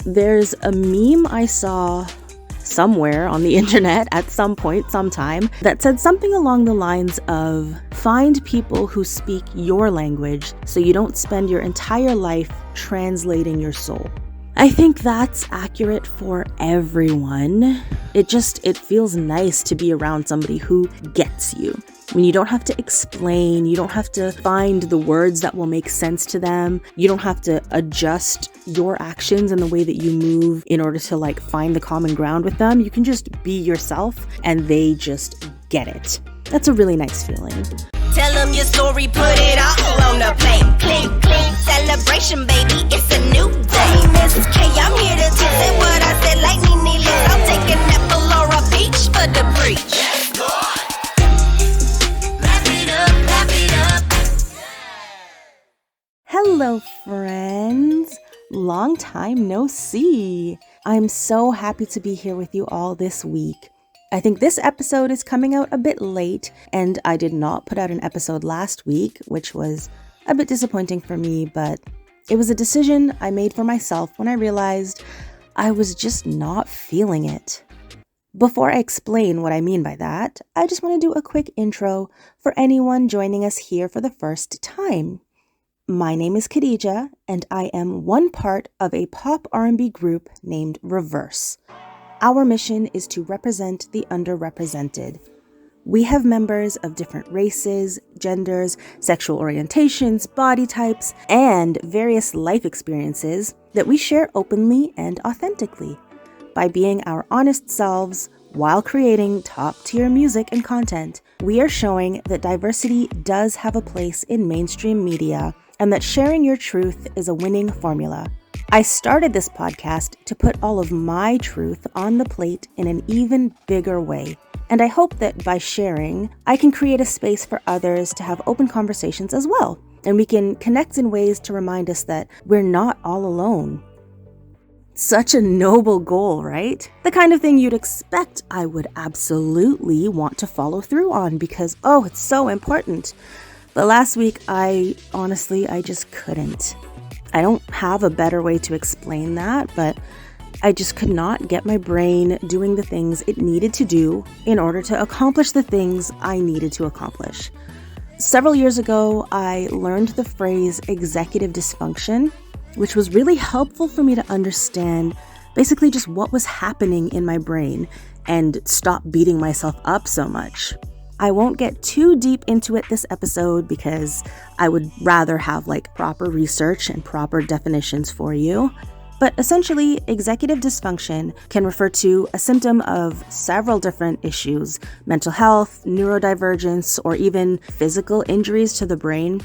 There's a meme I saw somewhere on the internet at some point, sometime, that said something along the lines of, find people who speak your language so you don't spend your entire life translating your soul. I think that's accurate for everyone. It feels nice to be around somebody who gets you. When you don't have to explain, you don't have to find the words that will make sense to them. You don't have to adjust your actions and the way that you move in order to find the common ground with them. You can just be yourself and they just get it. That's a really nice feeling. Tell them your story, put it all on the plate. Clean, clean, celebration, baby, it's a new day. Mrs. K, I'm here to say what I said like Nene Leaks. I'll take a nap for Laura Beach for the breach. Yes, God. Laugh it up, laugh it up. Hello, friends. Long time no see. I'm so happy to be here with you all this week. I think this episode is coming out a bit late, and I did not put out an episode last week, which was a bit disappointing for me, but it was a decision I made for myself when I realized I was just not feeling it. Before I explain what I mean by that, I just want to do a quick intro for anyone joining us here for the first time. My name is Khadija, and I am one part of a pop R&B group named Reverse. Our mission is to represent the underrepresented. We have members of different races, genders, sexual orientations, body types, and various life experiences that we share openly and authentically. By being our honest selves while creating top-tier music and content, we are showing that diversity does have a place in mainstream media and that sharing your truth is a winning formula. I started this podcast to put all of my truth on the plate in an even bigger way. And I hope that by sharing, I can create a space for others to have open conversations as well. And we can connect in ways to remind us that we're not all alone. Such a noble goal, right? The kind of thing you'd expect I would absolutely want to follow through on because, it's so important. But last week, I just couldn't. I don't have a better way to explain that, but I just could not get my brain doing the things it needed to do in order to accomplish the things I needed to accomplish. Several years ago, I learned the phrase executive dysfunction, which was really helpful for me to understand basically just what was happening in my brain and stop beating myself up so much. I won't get too deep into it this episode because I would rather have proper research and proper definitions for you. But essentially, executive dysfunction can refer to a symptom of several different issues: mental health, neurodivergence, or even physical injuries to the brain.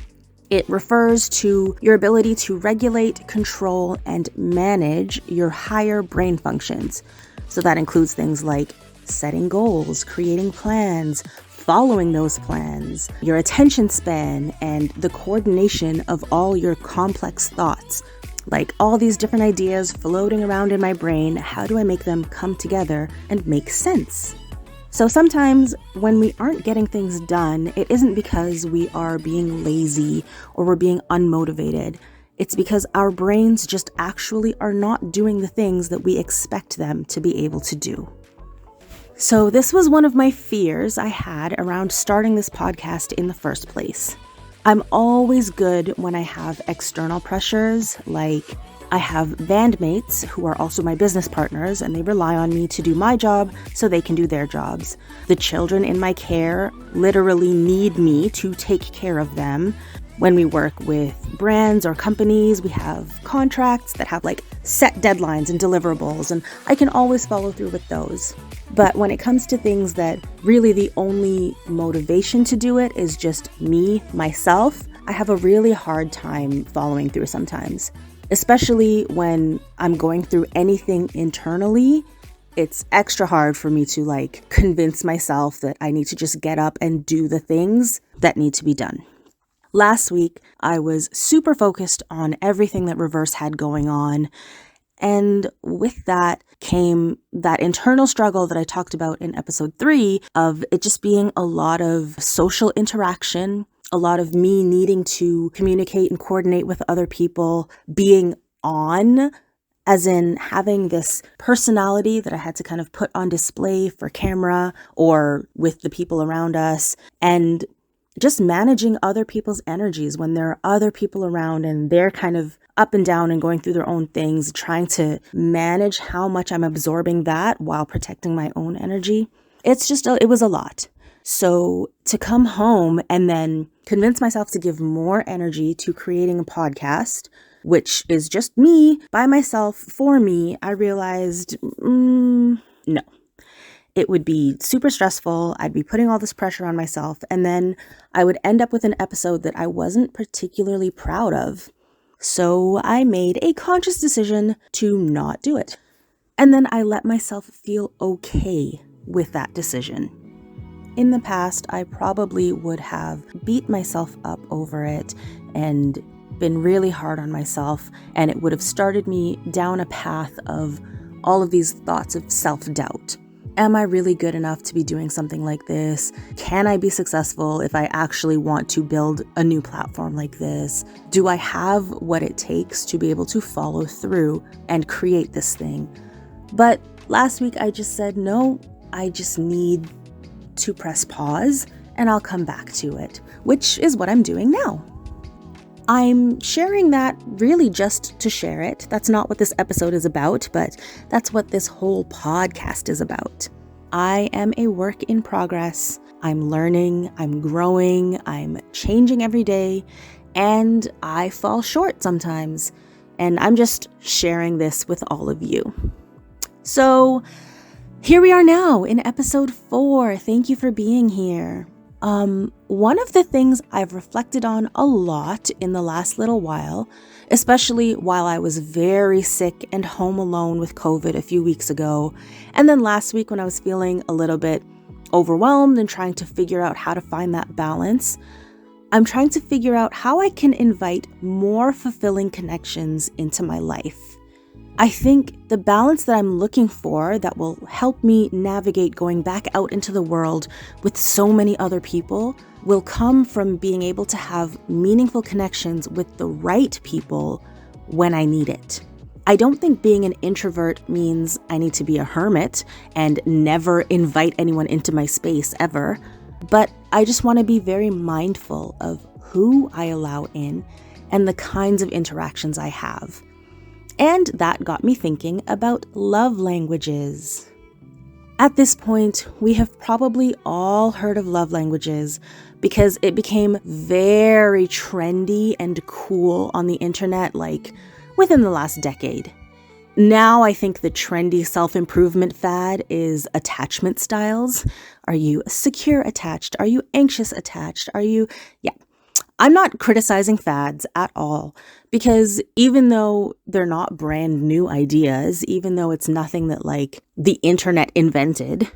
It refers to your ability to regulate, control, and manage your higher brain functions. So that includes things like setting goals, creating plans, following those plans, your attention span, and the coordination of all your complex thoughts. All these different ideas floating around in my brain, how do I make them come together and make sense? So sometimes when we aren't getting things done, it isn't because we are being lazy or we're being unmotivated. It's because our brains just actually are not doing the things that we expect them to be able to do. So this was one of my fears I had around starting this podcast in the first place. I'm always good when I have external pressures, like I have bandmates who are also my business partners and they rely on me to do my job so they can do their jobs. The children in my care literally need me to take care of them. When we work with brands or companies, we have contracts that have set deadlines and deliverables, and I can always follow through with those. But when it comes to things that really the only motivation to do it is just me, myself, I have a really hard time following through sometimes. Especially when I'm going through anything internally, it's extra hard for me to convince myself that I need to just get up and do the things that need to be done. Last week, I was super focused on everything that Reverse had going on. And with that came that internal struggle that I talked about in episode 3 of it just being a lot of social interaction, a lot of me needing to communicate and coordinate with other people, being on as in having this personality that I had to kind of put on display for camera or with the people around us, and just managing other people's energies when there are other people around and they're kind of up and down and going through their own things, trying to manage how much I'm absorbing that while protecting my own energy. It was a lot. So to come home and then convince myself to give more energy to creating a podcast, which is just me by myself for me, I realized, no. It would be super stressful. I'd be putting all this pressure on myself, and then I would end up with an episode that I wasn't particularly proud of. So I made a conscious decision to not do it. And then I let myself feel okay with that decision. In the past, I probably would have beat myself up over it and been really hard on myself, and it would have started me down a path of all of these thoughts of self-doubt. Am I really good enough to be doing something like this? Can I be successful if I actually want to build a new platform like this? Do I have what it takes to be able to follow through and create this thing? But last week I just said, no, I just need to press pause and I'll come back to it, which is what I'm doing now. I'm sharing that really just to share it. That's not what this episode is about, but that's what this whole podcast is about. I am a work in progress. I'm learning, I'm growing, I'm changing every day, and I fall short sometimes. And I'm just sharing this with all of you. So here we are now in episode 4. Thank you for being here. One of the things I've reflected on a lot in the last little while, especially while I was very sick and home alone with COVID a few weeks ago, and then last week when I was feeling a little bit overwhelmed and trying to figure out how to find that balance, I'm trying to figure out how I can invite more fulfilling connections into my life. I think the balance that I'm looking for that will help me navigate going back out into the world with so many other people will come from being able to have meaningful connections with the right people when I need it. I don't think being an introvert means I need to be a hermit and never invite anyone into my space ever, but I just want to be very mindful of who I allow in and the kinds of interactions I have. And that got me thinking about love languages. At this point, we have probably all heard of love languages because it became very trendy and cool on the internet, like within the last decade. Now I think the trendy self-improvement fad is attachment styles. Are you secure attached? Are you anxious attached? I'm not criticizing fads at all, because even though they're not brand new ideas, even though it's nothing that like the internet invented,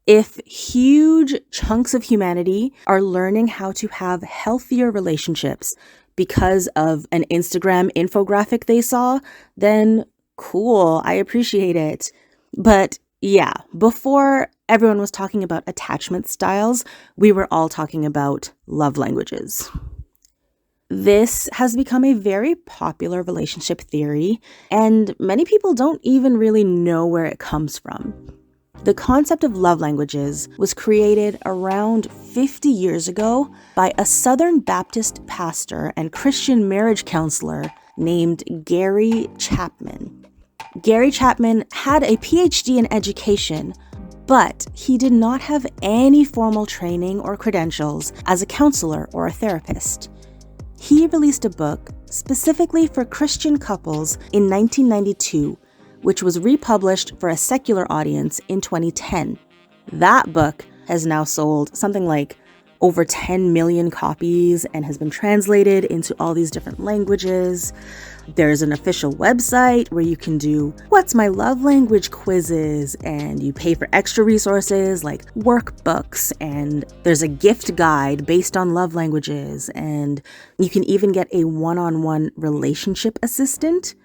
if huge chunks of humanity are learning how to have healthier relationships because of an Instagram infographic they saw, then cool, I appreciate it. But yeah, before everyone was talking about attachment styles, we were all talking about love languages. This has become a very popular relationship theory, and many people don't even really know where it comes from. The concept of love languages was created around 50 years ago by a Southern Baptist pastor and Christian marriage counselor named Gary Chapman. Gary Chapman had a PhD in education, but he did not have any formal training or credentials as a counselor or a therapist. He released a book specifically for Christian couples in 1992, which was republished for a secular audience in 2010. That book has now sold something like over 10 million copies and has been translated into all these different languages. There's an official website where you can do what's my love language quizzes, and you pay for extra resources like workbooks, and there's a gift guide based on love languages, and you can even get a one-on-one relationship assistant.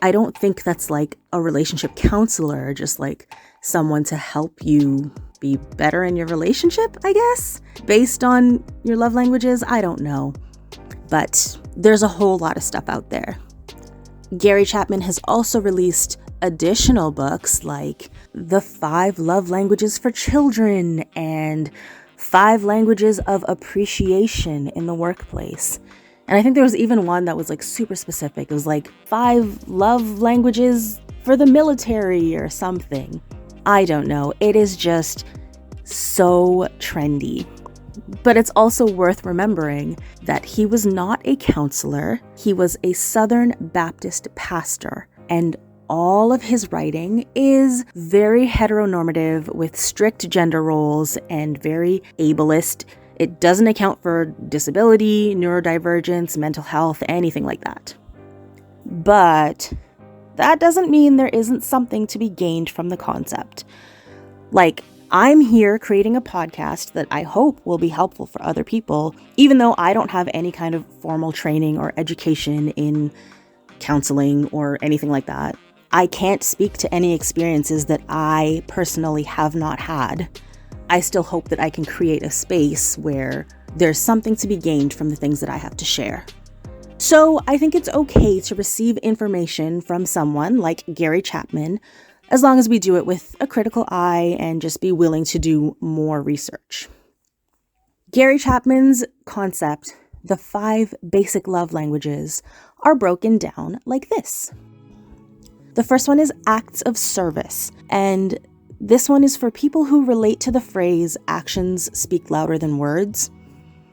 I don't think that's like a relationship counselor, just like someone to help you be better in your relationship, I guess, based on your love languages. I don't know, but there's a whole lot of stuff out there. Gary Chapman has also released additional books like The 5 Love Languages for Children and 5 Languages of Appreciation in the Workplace. And I think there was even one that was like super specific. It was like 5 love languages for the military or something. I don't know. It is just so trendy. But it's also worth remembering that he was not a counselor. He was a Southern Baptist pastor, and all of his writing is very heteronormative with strict gender roles and very ableist. It doesn't account for disability, neurodivergence, mental health, anything like that. But that doesn't mean there isn't something to be gained from the concept. Like, I'm here creating a podcast that I hope will be helpful for other people, even though I don't have any kind of formal training or education in counseling or anything like that. I can't speak to any experiences that I personally have not had. I still hope that I can create a space where there's something to be gained from the things that I have to share. So I think it's okay to receive information from someone like Gary Chapman, as long as we do it with a critical eye and just be willing to do more research. Gary Chapman's concept, the 5 basic love languages, are broken down like this. The first one is acts of service, and this one is for people who relate to the phrase actions speak louder than words.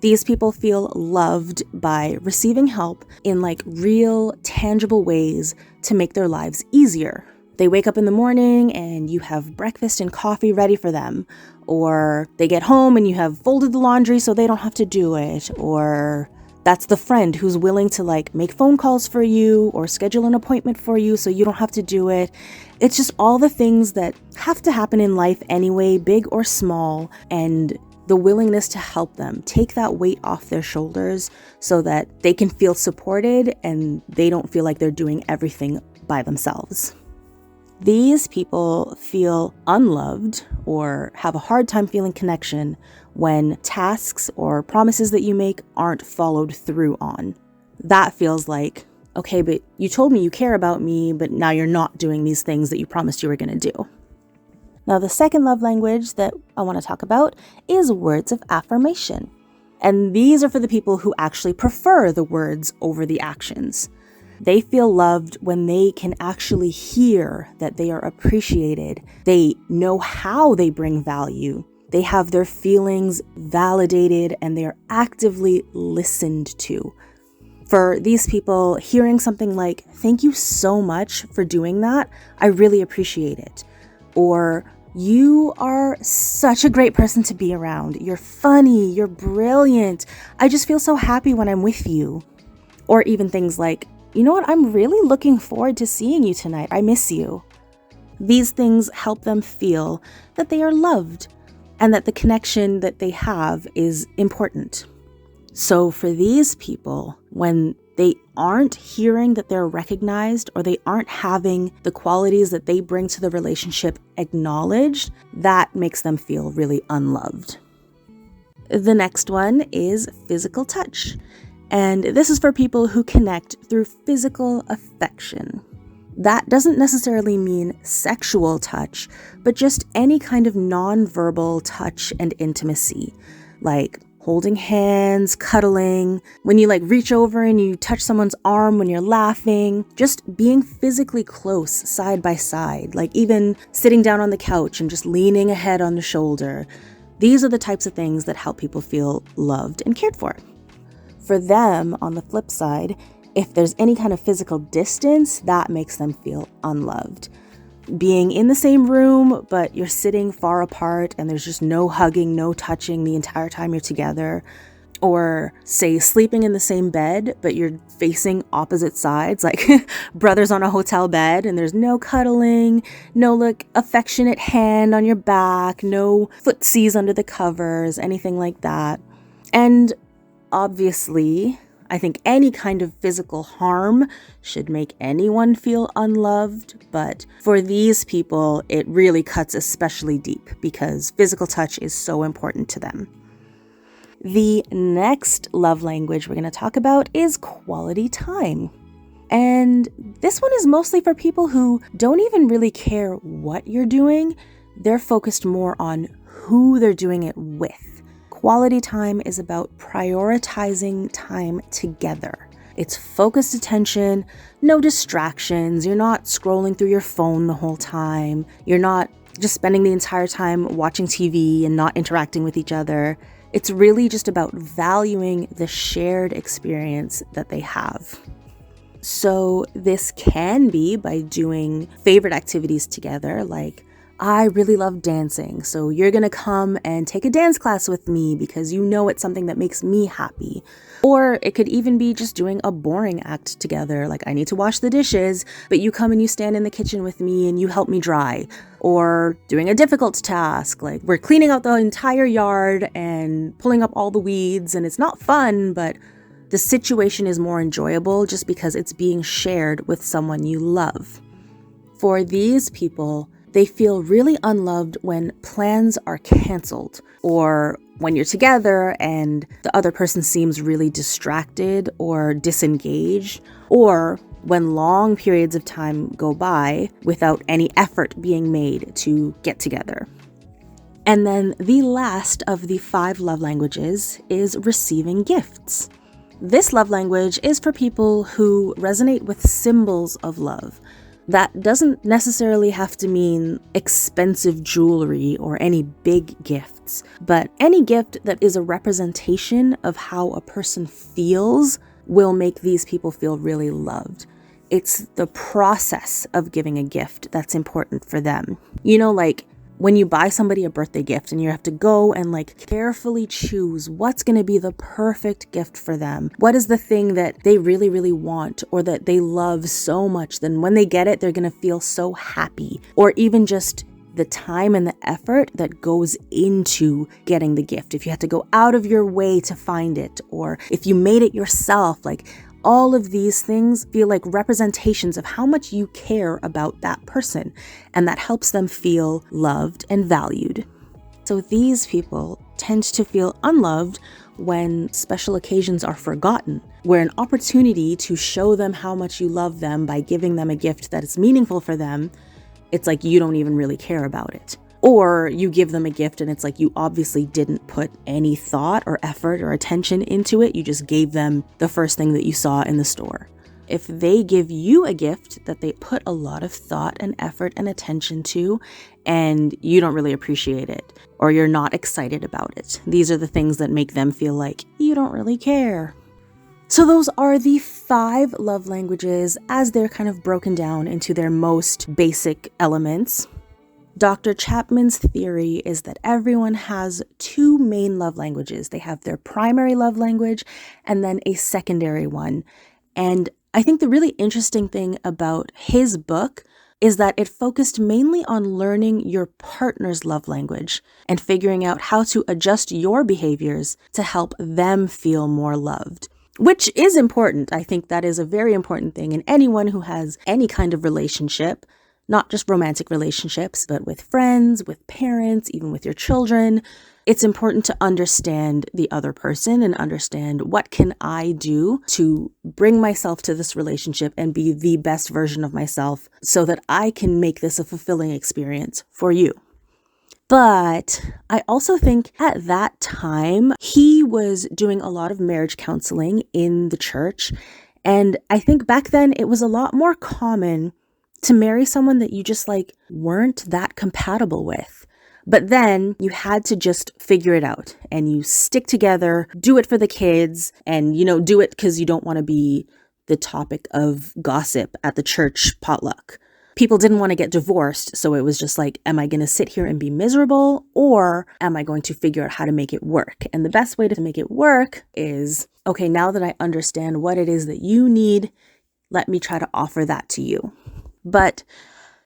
These people feel loved by receiving help in like real, tangible ways to make their lives easier. They wake up in the morning and you have breakfast and coffee ready for them, or they get home and you have folded the laundry so they don't have to do it, or that's the friend who's willing to like make phone calls for you or schedule an appointment for you so you don't have to do it. It's just all the things that have to happen in life anyway, big or small, and the willingness to help them take that weight off their shoulders so that they can feel supported and they don't feel like they're doing everything by themselves. These people feel unloved or have a hard time feeling connection when tasks or promises that you make aren't followed through on. That feels like, okay, but you told me you care about me, but now you're not doing these things that you promised you were going to do. Now, the second love language that I want to talk about is words of affirmation. And these are for the people who actually prefer the words over the actions. They feel loved when they can actually hear that they are appreciated. They know how they bring value. They have their feelings validated and they are actively listened to. For these people, hearing something like, "Thank you so much for doing that. I really appreciate it." Or, "You are such a great person to be around. You're funny. You're brilliant. I just feel so happy when I'm with you." Or even things like, "You know what? I'm really looking forward to seeing you tonight. I miss you." These things help them feel that they are loved and that the connection that they have is important. So for these people, when they aren't hearing that they're recognized or they aren't having the qualities that they bring to the relationship acknowledged, that makes them feel really unloved. The next one is physical touch. And this is for people who connect through physical affection. That doesn't necessarily mean sexual touch, but just any kind of non-verbal touch and intimacy, like holding hands, cuddling, when you like reach over and you touch someone's arm when you're laughing, just being physically close side by side, like even sitting down on the couch and just leaning a head on the shoulder. These are the types of things that help people feel loved and cared for. For them, on the flip side, if there's any kind of physical distance, that makes them feel unloved. Being in the same room, but you're sitting far apart and there's just no hugging, no touching the entire time you're together. Or say sleeping in the same bed, but you're facing opposite sides, like brothers on a hotel bed, and there's no cuddling, no like affectionate hand on your back, no footsies under the covers, anything like that. And obviously, I think any kind of physical harm should make anyone feel unloved, but for these people, it really cuts especially deep because physical touch is so important to them. The next love language we're going to talk about is quality time. And this one is mostly for people who don't even really care what you're doing. They're focused more on who they're doing it with. Quality time is about prioritizing time together. It's focused attention, no distractions. You're not scrolling through your phone the whole time. You're not just spending the entire time watching TV and not interacting with each other. It's really just about valuing the shared experience that they have. So this can be by doing favorite activities together, like I really love dancing, so you're gonna come and take a dance class with me because you know it's something that makes me happy. Or it could even be just doing a boring act together, like I need to wash the dishes, but you come and you stand in the kitchen with me and you help me dry. Or doing a difficult task, like we're cleaning out the entire yard and pulling up all the weeds, and it's not fun, but the situation is more enjoyable just because it's being shared with someone you love. For these people, they feel really unloved when plans are canceled, or when you're together and the other person seems really distracted or disengaged, or when long periods of time go by without any effort being made to get together. And then the last of the 5 love languages is receiving gifts. This love language is for people who resonate with symbols of love. That doesn't necessarily have to mean expensive jewelry or any big gifts, but any gift that is a representation of how a person feels will make these people feel really loved. It's the process of giving a gift that's important for them. You know, like when you buy somebody a birthday gift and you have to go and carefully choose what's going to be the perfect gift for them. What is the thing that they really, really want or that they love so much? Then when they get it, they're going to feel so happy. Or even just the time and the effort that goes into getting the gift. If you had to go out of your way to find it, or if you made it yourself, all of these things feel like representations of how much you care about that person, and that helps them feel loved and valued. So these people tend to feel unloved when special occasions are forgotten, where an opportunity to show them how much you love them by giving them a gift that is meaningful for them, it's like you don't even really care about it. Or you give them a gift and it's like you obviously didn't put any thought or effort or attention into it. You just gave them the first thing that you saw in the store. If they give you a gift that they put a lot of thought and effort and attention to, and you don't really appreciate it, or you're not excited about it, these are the things that make them feel like you don't really care. So those are the 5 love languages as they're kind of broken down into their most basic elements. Dr. Chapman's theory is that everyone has 2 main love languages. They have their primary love language and then a secondary one. And I think the really interesting thing about his book is that it focused mainly on learning your partner's love language and figuring out how to adjust your behaviors to help them feel more loved. Which is important. I think that is a very important thing in anyone who has any kind of relationship. Not just romantic relationships, but with friends, with parents, even with your children. It's important to understand the other person and understand what can I do to bring myself to this relationship and be the best version of myself so that I can make this a fulfilling experience for you. But I also think at that time, he was doing a lot of marriage counseling in the church. And I think back then it was a lot more common to marry someone that you just weren't that compatible with. But then you had to just figure it out and you stick together, do it for the kids, and do it because you don't want to be the topic of gossip at the church potluck. People didn't want to get divorced, so it was just am I going to sit here and be miserable, or am I going to figure out how to make it work? And the best way to make it work is, okay, now that I understand what it is that you need, let me try to offer that to you. But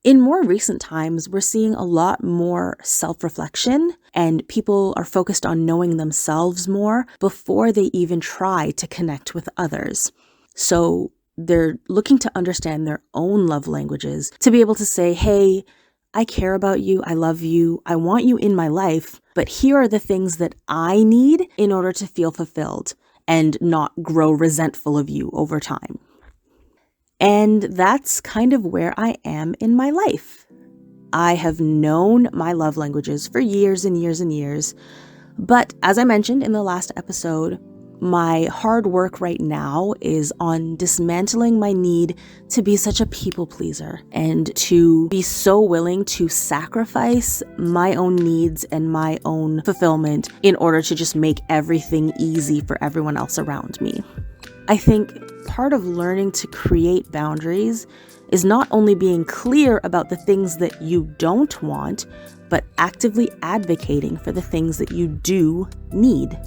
in more recent times, we're seeing a lot more self-reflection, and people are focused on knowing themselves more before they even try to connect with others. So they're looking to understand their own love languages to be able to say, hey, I care about you, I love you, I want you in my life, but here are the things that I need in order to feel fulfilled and not grow resentful of you over time. And that's kind of where I am in my life. I have known my love languages for years and years and years. But as I mentioned in the last episode, my hard work right now is on dismantling my need to be such a people pleaser and to be so willing to sacrifice my own needs and my own fulfillment in order to just make everything easy for everyone else around me. I think part of learning to create boundaries is not only being clear about the things that you don't want, but actively advocating for the things that you do need.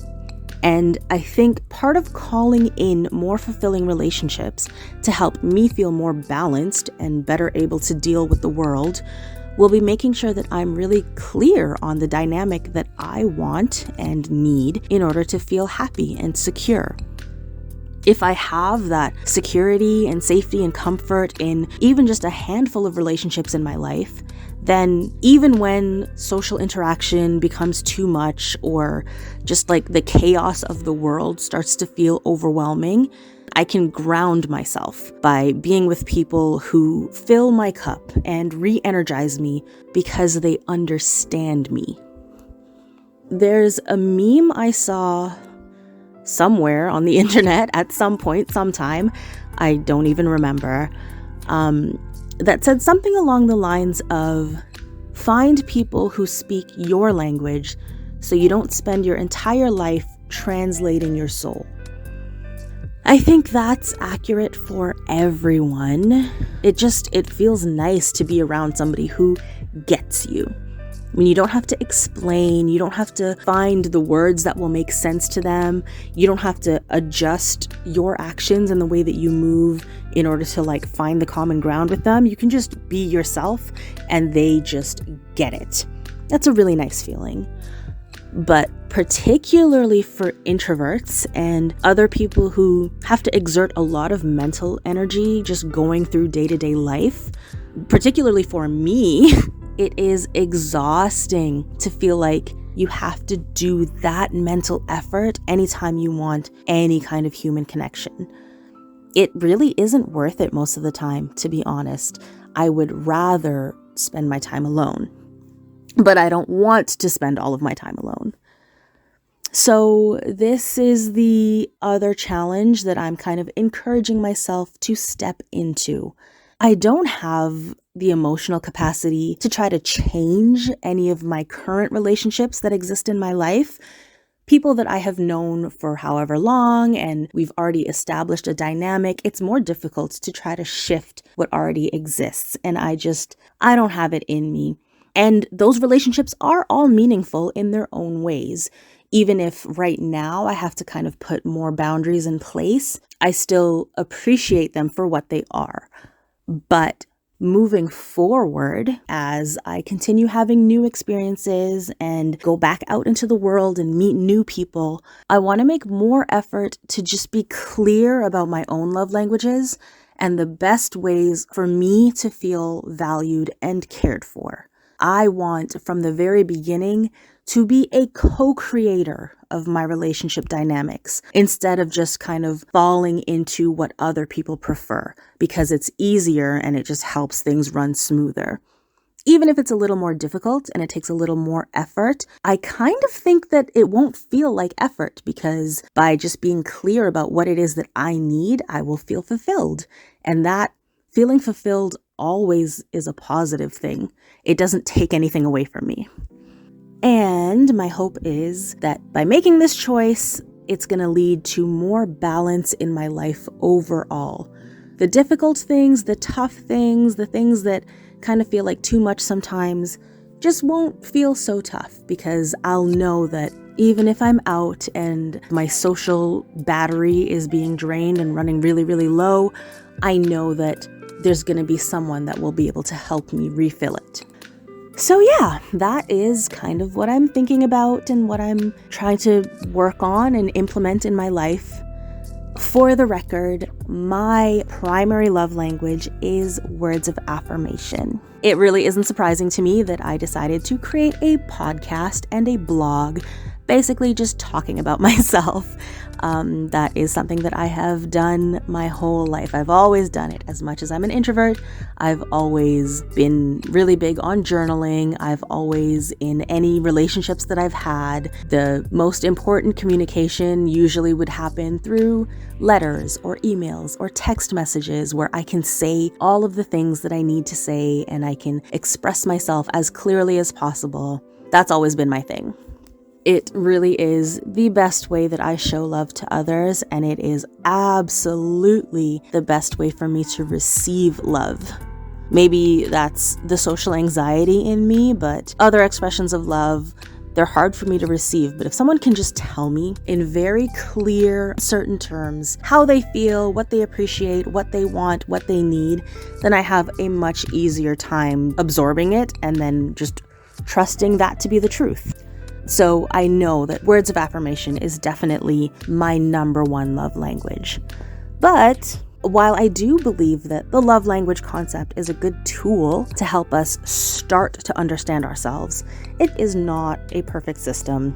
And I think part of calling in more fulfilling relationships to help me feel more balanced and better able to deal with the world will be making sure that I'm really clear on the dynamic that I want and need in order to feel happy and secure. If I have that security and safety and comfort in even just a handful of relationships in my life, then even when social interaction becomes too much or just like the chaos of the world starts to feel overwhelming, I can ground myself by being with people who fill my cup and re-energize me because they understand me. There's a meme I saw somewhere on the internet at some point, sometime, I don't even remember, that said something along the lines of, find people who speak your language so you don't spend your entire life translating your soul. I think that's accurate for everyone. It feels nice to be around somebody who gets you. I mean, you don't have to explain, you don't have to find the words that will make sense to them, you don't have to adjust your actions and the way that you move in order to find the common ground with them. You can just be yourself and they just get it. That's a really nice feeling. But particularly for introverts and other people who have to exert a lot of mental energy just going through day-to-day life, particularly for me, it is exhausting to feel like you have to do that mental effort anytime you want any kind of human connection. It really isn't worth it most of the time, to be honest. I would rather spend my time alone. But I don't want to spend all of my time alone. So this is the other challenge that I'm kind of encouraging myself to step into. I don't have the emotional capacity to try to change any of my current relationships that exist in my life. People that I have known for however long and we've already established a dynamic, it's more difficult to try to shift what already exists. And I don't have it in me. And those relationships are all meaningful in their own ways. Even if right now I have to kind of put more boundaries in place, I still appreciate them for what they are. But moving forward, as I continue having new experiences and go back out into the world and meet new people, I want to make more effort to just be clear about my own love languages and the best ways for me to feel valued and cared for. I want from the very beginning to be a co-creator of my relationship dynamics instead of just kind of falling into what other people prefer because it's easier and it just helps things run smoother. Even if it's a little more difficult and it takes a little more effort, I kind of think that it won't feel like effort because by just being clear about what it is that I need, I will feel fulfilled. And that feeling fulfilled always is a positive thing. It doesn't take anything away from me. And my hope is that by making this choice, it's going to lead to more balance in my life overall. The difficult things, the tough things, the things that kind of feel like too much sometimes just won't feel so tough because I'll know that even if I'm out and my social battery is being drained and running really, really low, I know that there's going to be someone that will be able to help me refill it. So yeah, that is kind of what I'm thinking about and what I'm trying to work on and implement in my life. For the record, my primary love language is words of affirmation. It really isn't surprising to me that I decided to create a podcast and a blog, basically just talking about myself. That is something that I have done my whole life. I've always done it. As much as I'm an introvert, I've always been really big on journaling. I've always, in any relationships that I've had, the most important communication usually would happen through letters or emails or text messages, where I can say all of the things that I need to say and I can express myself as clearly as possible. That's always been my thing. It really is the best way that I show love to others, and it is absolutely the best way for me to receive love. Maybe that's the social anxiety in me, but other expressions of love, they're hard for me to receive. But if someone can just tell me in very clear, certain terms how they feel, what they appreciate, what they want, what they need, then I have a much easier time absorbing it and then just trusting that to be the truth. So I know that words of affirmation is definitely my number one love language. But while I do believe that the love language concept is a good tool to help us start to understand ourselves, it is not a perfect system.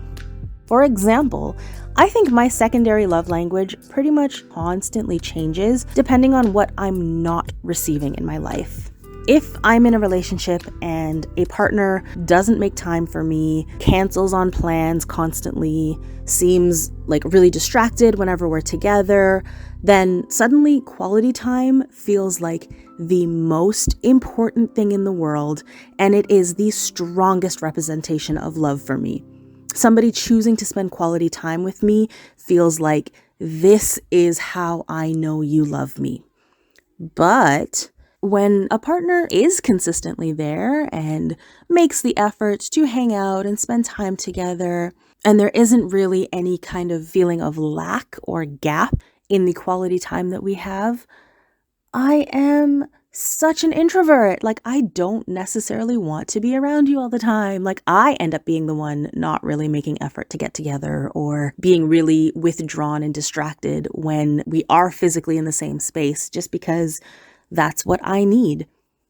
For example, I think my secondary love language pretty much constantly changes depending on what I'm not receiving in my life. If I'm in a relationship and a partner doesn't make time for me, cancels on plans constantly, seems like really distracted whenever we're together, then suddenly quality time feels like the most important thing in the world, and it is the strongest representation of love for me. Somebody choosing to spend quality time with me feels like this is how I know you love me. But when a partner is consistently there and makes the effort to hang out and spend time together, and there isn't really any kind of feeling of lack or gap in the quality time that we have, I am such an introvert. Like, I don't necessarily want to be around you all the time. Like, I end up being the one not really making effort to get together or being really withdrawn and distracted when we are physically in the same space, just because that's what I need.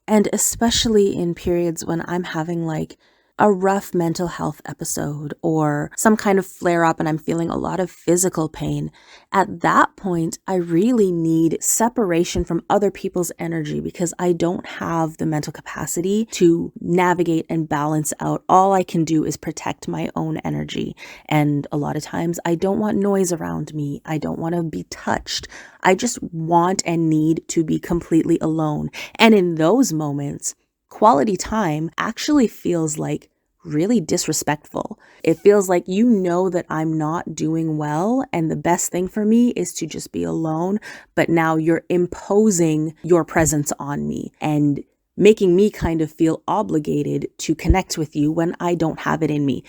And especially in periods when I'm having like a rough mental health episode or some kind of flare up and I'm feeling a lot of physical pain, at that point, I really need separation from other people's energy because I don't have the mental capacity to navigate and balance out. All I can do is protect my own energy. And a lot of times I don't want noise around me. I don't want to be touched. I just want and need to be completely alone. And in those moments, quality time actually feels like really disrespectful. It feels like you know that I'm not doing well and the best thing for me is to just be alone, but now you're imposing your presence on me and making me kind of feel obligated to connect with you when I don't have it in me.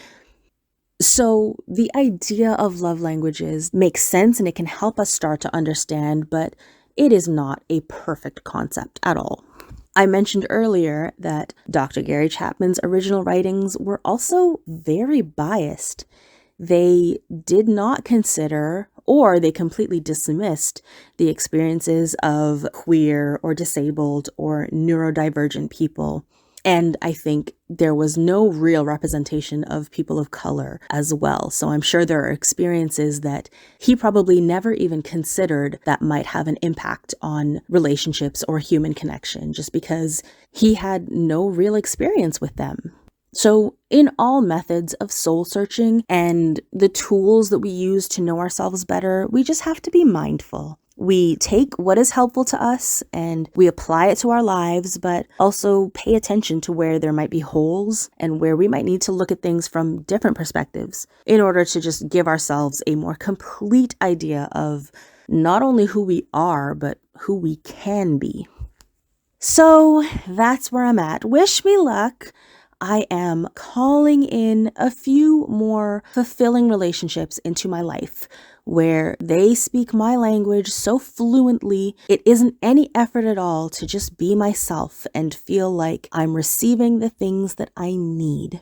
So the idea of love languages makes sense and it can help us start to understand, but it is not a perfect concept at all. I mentioned earlier that Dr. Gary Chapman's original writings were also very biased. They did not consider, or they completely dismissed, the experiences of queer or disabled or neurodivergent people. And I think there was no real representation of people of color as well. So I'm sure there are experiences that he probably never even considered that might have an impact on relationships or human connection, just because he had no real experience with them. So in all methods of soul searching and the tools that we use to know ourselves better, we just have to be mindful. We take what is helpful to us and we apply it to our lives, but also pay attention to where there might be holes and where we might need to look at things from different perspectives in order to just give ourselves a more complete idea of not only who we are, but who we can be. So that's where I'm at. Wish me luck. I am calling in a few more fulfilling relationships into my life where they speak my language so fluently, it isn't any effort at all to just be myself and feel like I'm receiving the things that I need.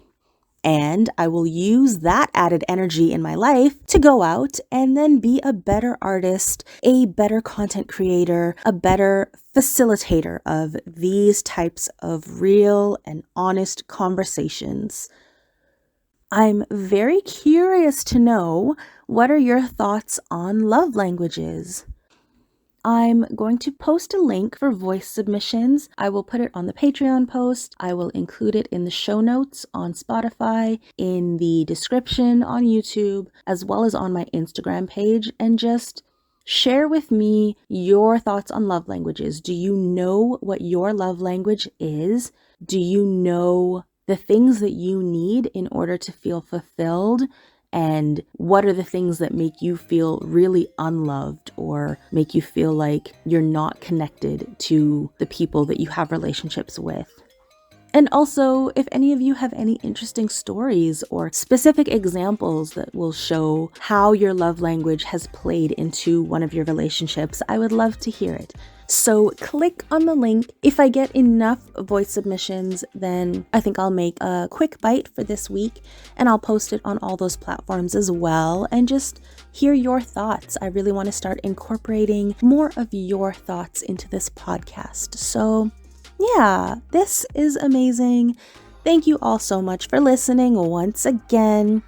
And I will use that added energy in my life to go out and then be a better artist, a better content creator, a better facilitator of these types of real and honest conversations. I'm very curious to know, what are your thoughts on love languages? I'm going to post a link for voice submissions. I will put it on the Patreon post. I will include it in the show notes on Spotify, in the description on YouTube, as well as on my Instagram page. And just share with me your thoughts on love languages. Do you know what your love language is? Do you know the things that you need in order to feel fulfilled? And what are the things that make you feel really unloved or make you feel like you're not connected to the people that you have relationships with? And also, if any of you have any interesting stories or specific examples that will show how your love language has played into one of your relationships, I would love to hear it. So click on the link. If I get enough voice submissions, then I think I'll make a quick bite for this week and I'll post it on all those platforms as well and just hear your thoughts. I really want to start incorporating more of your thoughts into this podcast. So yeah, this is amazing. Thank you all so much for listening once again.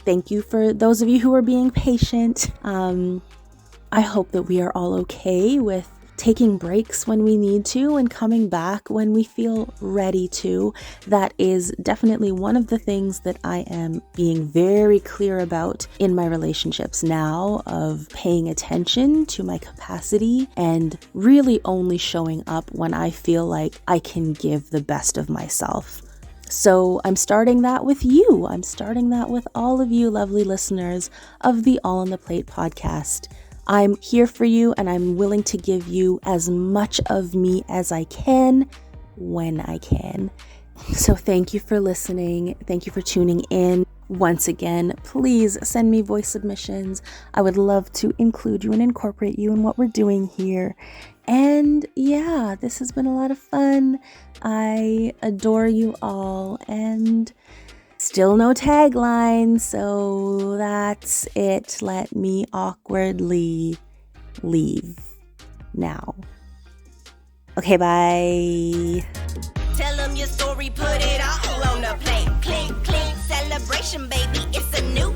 Thank you for those of you who are being patient. I hope that we are all okay with taking breaks when we need to and coming back when we feel ready to. That is definitely one of the things that I am being very clear about in my relationships now, of paying attention to my capacity and really only showing up when I feel like I can give the best of myself. So I'm starting that with you. I'm starting that with all of you lovely listeners of the All on the Plate podcast. I'm here for you and I'm willing to give you as much of me as I can when I can. So thank you for listening. Thank you for tuning in. Once again, please send me voice submissions. I would love to include you and incorporate you in what we're doing here. And yeah, this has been a lot of fun. I adore you all, and still no tagline, so that's it. Let me awkwardly leave now. Okay, bye. Tell them your story, put it all on the plate. Clink, clink, celebration, baby, it's a new